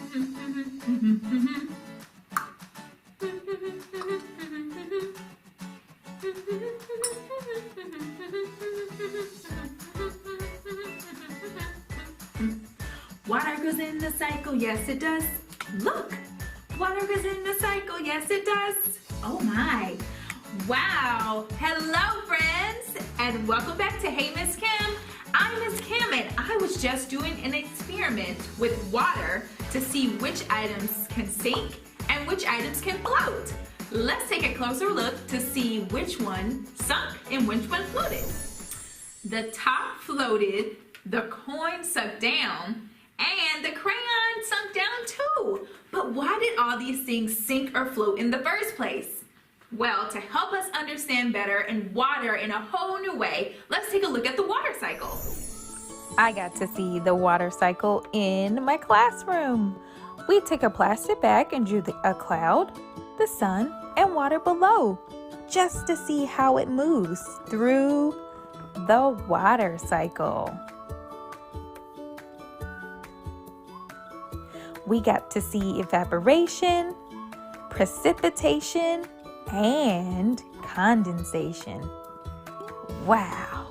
Water goes in the cycle, yes it does. Look, water goes in the cycle, yes it does. Oh my, wow. Hello friends, and welcome back to Hey Miss Kim. I'm Miss Kim and I was just doing an experiment with water to see which items can sink and which items can float. Let's take a closer look to see which one sunk and which one floated. The top floated, the coin sunk down, and the crayon sunk down too. But why did all these things sink or float in the first place? Well, to help us understand better and water in a whole new way, let's take a look at the water cycle. I got to see the water cycle in my classroom. We took a plastic bag and drew a cloud, the sun, and water below, just to see how it moves through the water cycle. We got to see evaporation, precipitation, and condensation. Wow!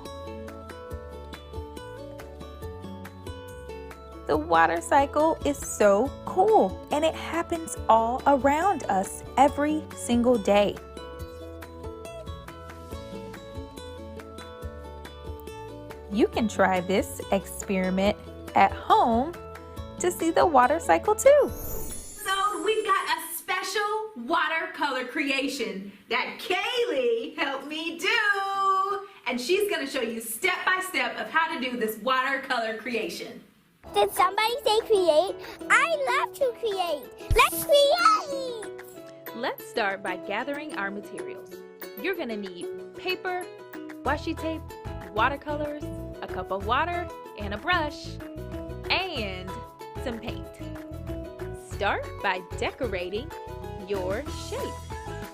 The water cycle is so cool, and it happens all around us every single day. You can try this experiment at home to see the water cycle too. So we've got a special watercolor creation that Kaylee helped me do. And she's gonna show you step by step of how to do this watercolor creation. Did somebody say create? I love to create. Let's create! Let's start by gathering our materials. You're gonna need paper, washi tape, watercolors, a cup of water, and a brush, and some paint. Start by decorating your shape.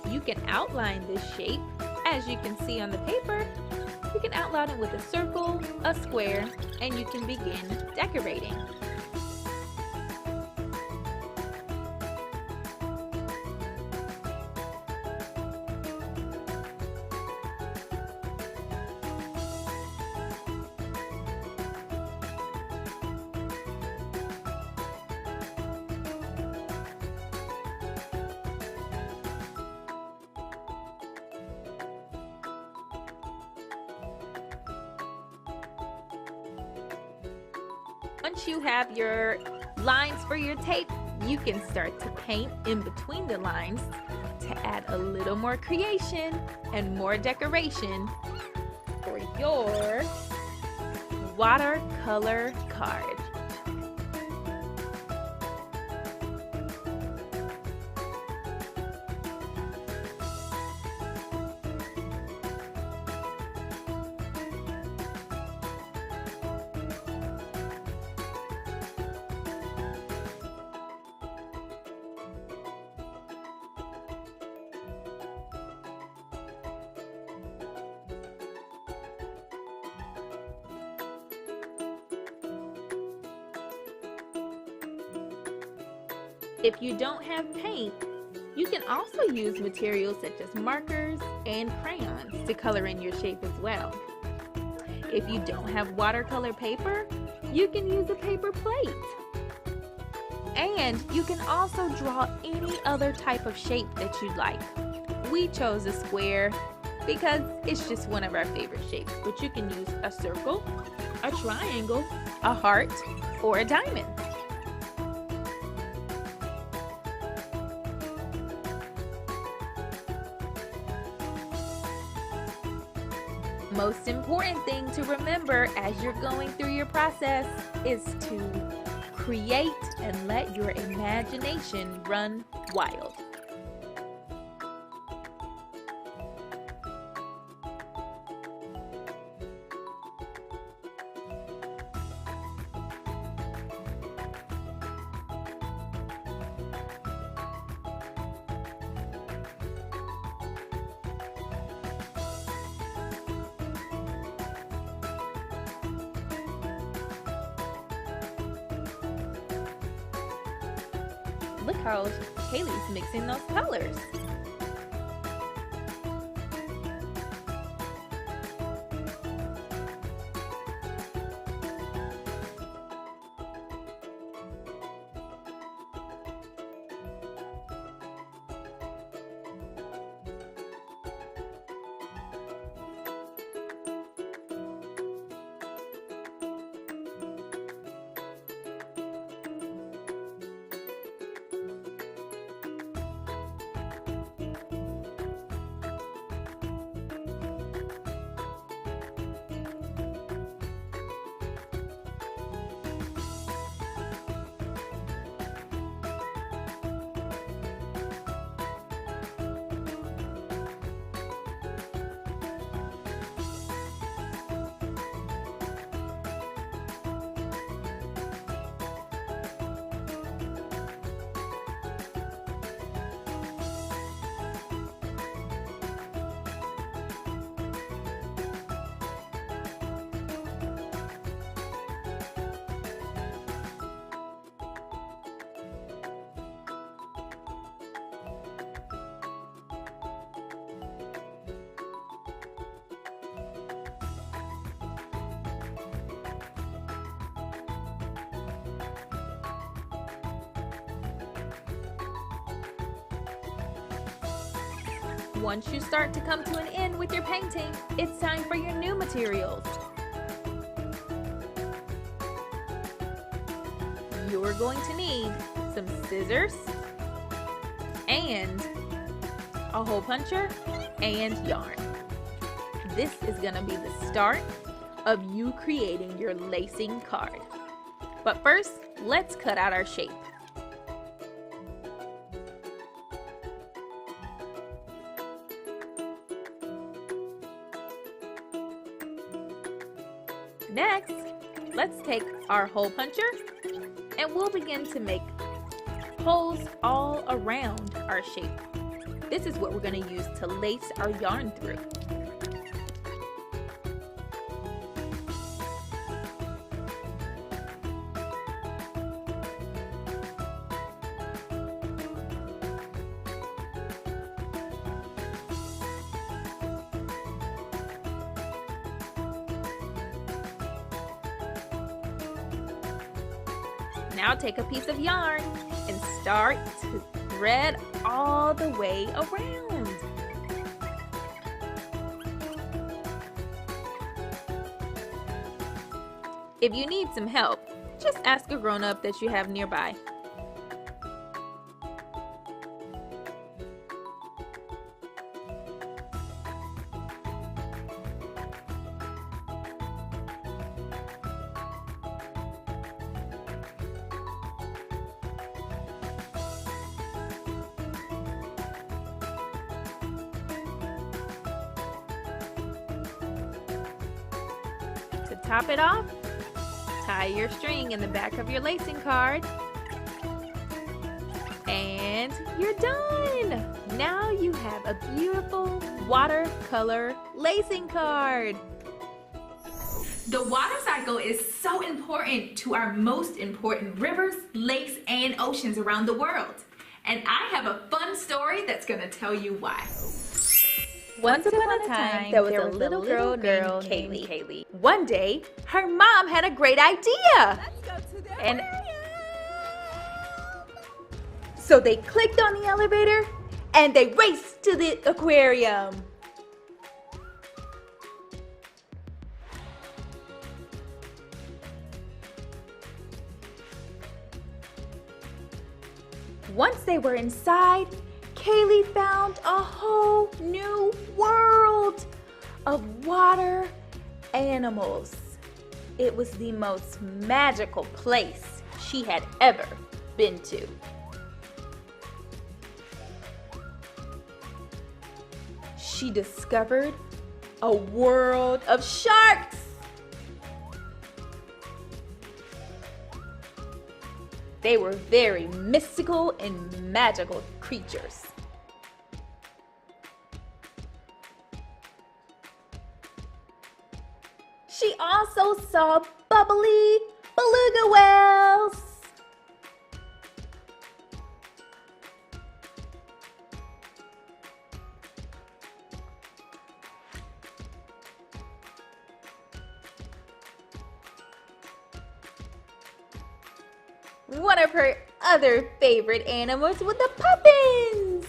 You can outline this shape as you can see on the paper. You can outline it with a circle, a square, and you can begin decorating. Once you have your lines for your tape, you can start to paint in between the lines to add a little more creation and more decoration for your watercolor card. If you don't have paint, you can also use materials such as markers and crayons to color in your shape as well. If you don't have watercolor paper, you can use a paper plate. And you can also draw any other type of shape that you'd like. We chose a square because it's just one of our favorite shapes, but you can use a circle, a triangle, a heart, or a diamond. Most important thing to remember as you're going through your process is to create and let your imagination run wild. Look how Kaylee's mixing those colors. Once you start to come to an end with your painting, it's time for your new materials. You're going to need some scissors and a hole puncher and yarn. This is going to be the start of you creating your lacing card. But first, let's cut out our shape. Next, let's take our hole puncher and we'll begin to make holes all around our shape. This is what we're going to use to lace our yarn through. Now take a piece of yarn and start to thread all the way around. If you need some help, just ask a grown-up that you have nearby. To top it off, tie your string in the back of your lacing card. And you're done! Now you have a beautiful watercolor lacing card. The water cycle is so important to our most important rivers, lakes, and oceans around the world. And I have a fun story that's gonna tell you why. Once upon a time, there was a little girl named Kaylee. One day, her mom had a great idea. Let's go to the And aquarium. so they clicked on the elevator and they raced to the aquarium. Once they were inside, Kaylee found a whole new world of water animals. It was the most magical place she had ever been to. She discovered a world of sharks. They were very mystical and magical creatures. She also saw bubbly beluga whales. one of her other favorite animals with the puffins.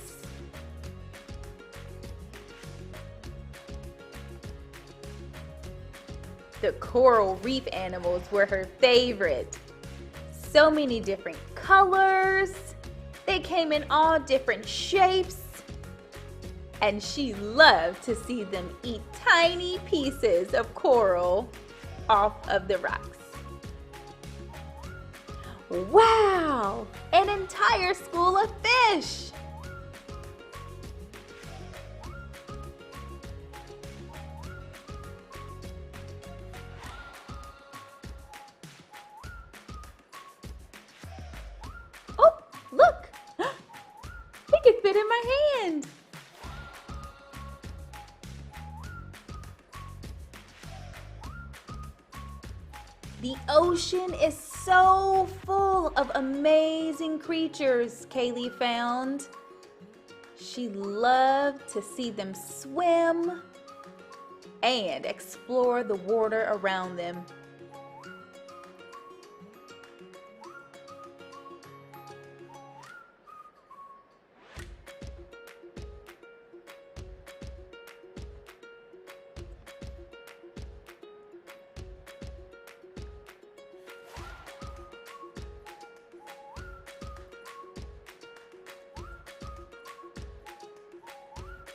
The coral reef animals were her favorite. So many different colors. They came in all different shapes. And she loved to see them eat tiny pieces of coral off of the rocks. Wow! An entire school of fish! Oh, look! It can fit in my hand! The ocean is so full of amazing creatures Kaylee found. She loved to see them swim and explore the water around them.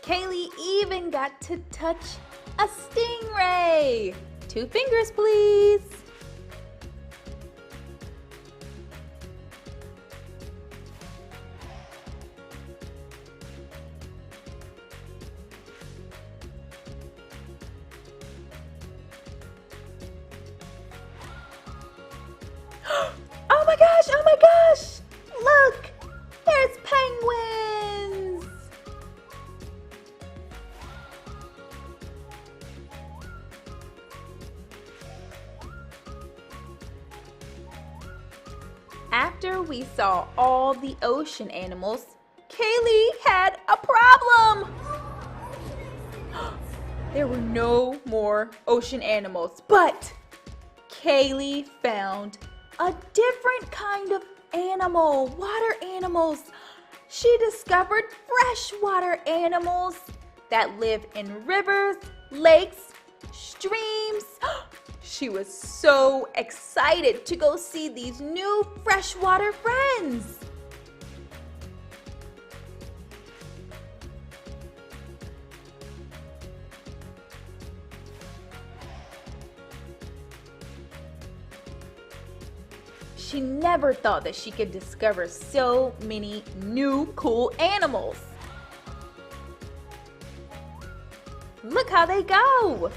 Kaylee even got to touch a stingray. 2 fingers, please. Oh my gosh, oh my gosh. Look, there's penguins. After we saw all the ocean animals, Kaylee had a problem. There were no more ocean animals, but Kaylee found a different kind of animal, water animals. She discovered freshwater animals that live in rivers, lakes, streams. She was so excited to go see these new freshwater friends. She never thought that she could discover so many new cool animals. Look how they go.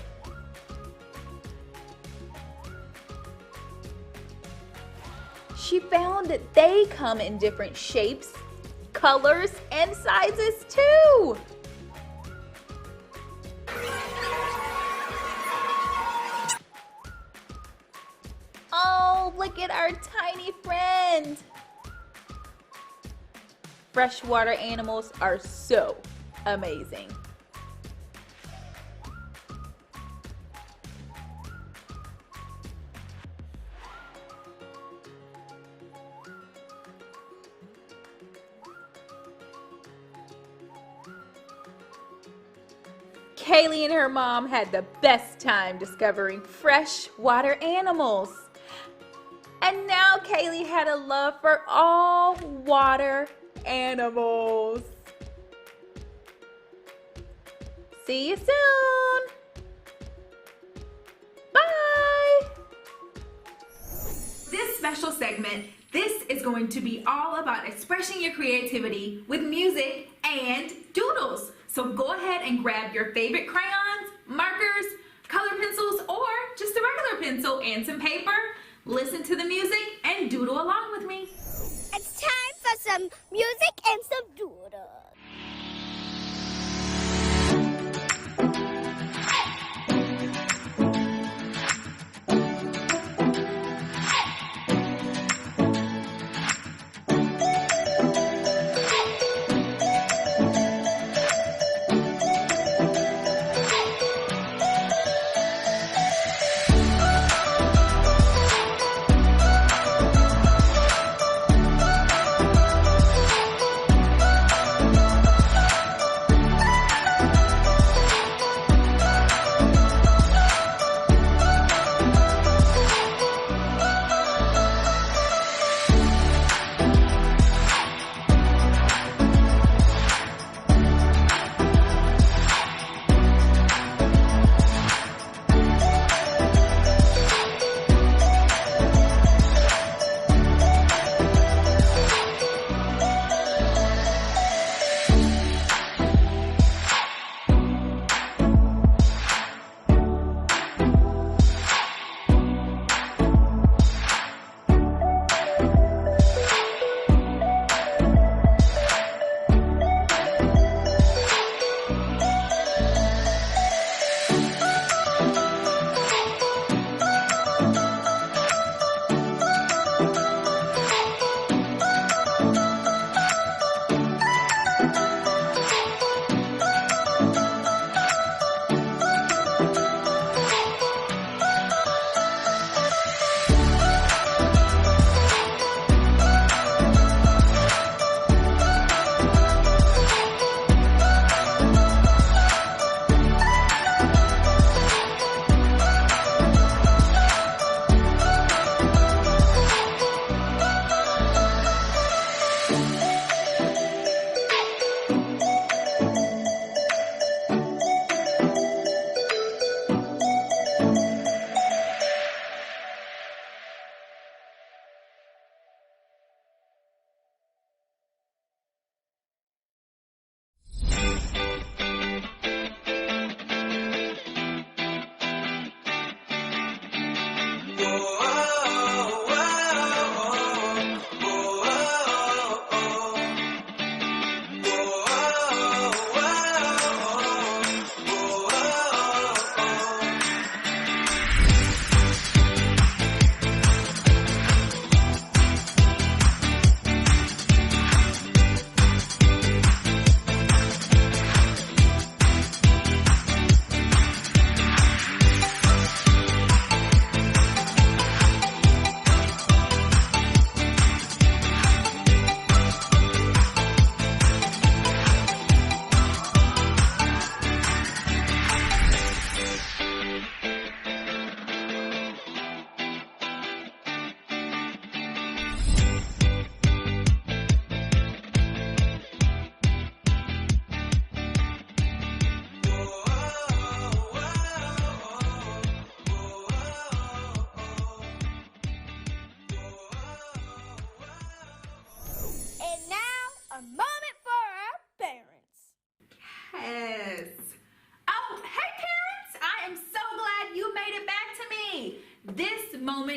She found that they come in different shapes, colors, and sizes too. Oh, look at our tiny friend. Freshwater animals are so amazing. Kaylee and her mom had the best time discovering freshwater animals. And now Kaylee had a love for all water animals. See you soon. Bye. This special segment, this is going to be all about expressing your creativity with music and doodles. So go ahead and grab your favorite crayons, markers, color pencils, or just a regular pencil and some paper. Listen to the music and doodle along with me. It's time for some music and some doodles.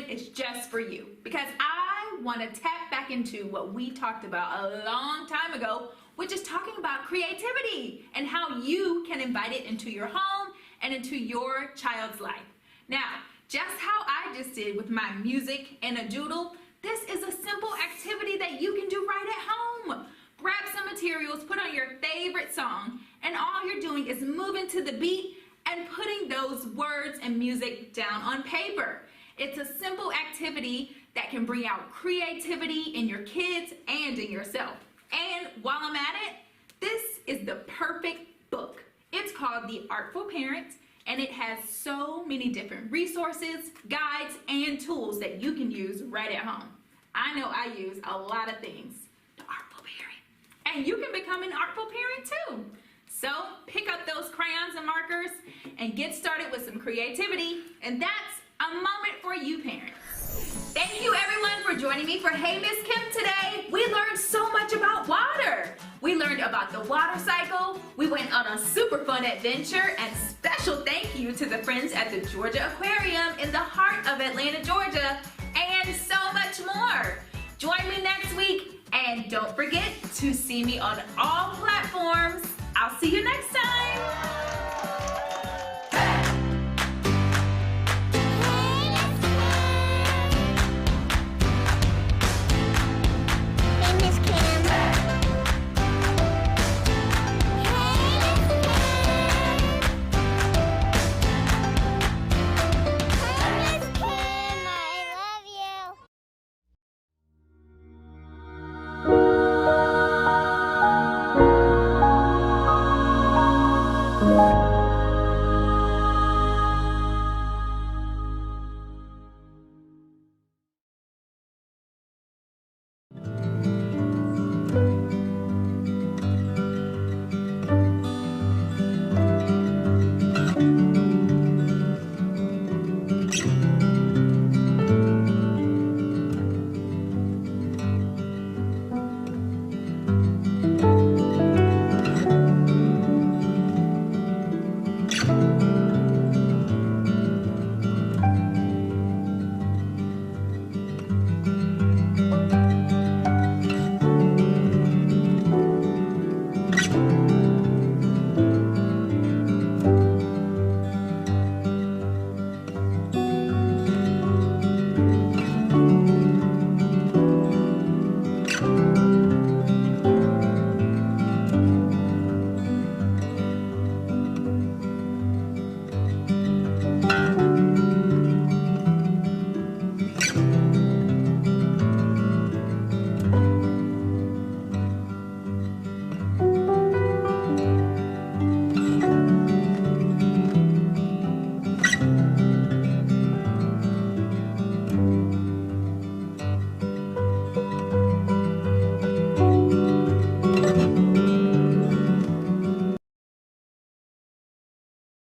is just for you because I want to tap back into what we talked about a long time ago, which is talking about creativity and how you can invite it into your home and into your child's life. Now, just how I just did with my music and a doodle, this is a simple activity that you can do right at home. Grab some materials, put on your favorite song, and all you're doing is moving to the beat and putting those words and music down on paper. It's a simple activity that can bring out creativity in your kids and in yourself. And while I'm at it, this is the perfect book. It's called The Artful Parent, and it has so many different resources, guides, and tools that you can use right at home. I know I use a lot of things. The Artful Parent. And you can become an artful parent too. So pick up those crayons and markers and get started with some creativity. And that's a moment for you parents. Thank you everyone for joining me for Hey Miss Kim today. We learned so much about water. We learned about the water cycle. We went on a super fun adventure, and special thank you to the friends at the Georgia Aquarium in the heart of Atlanta, Georgia, and so much more. Join me next week, and don't forget to see me on all platforms. I'll see you next time.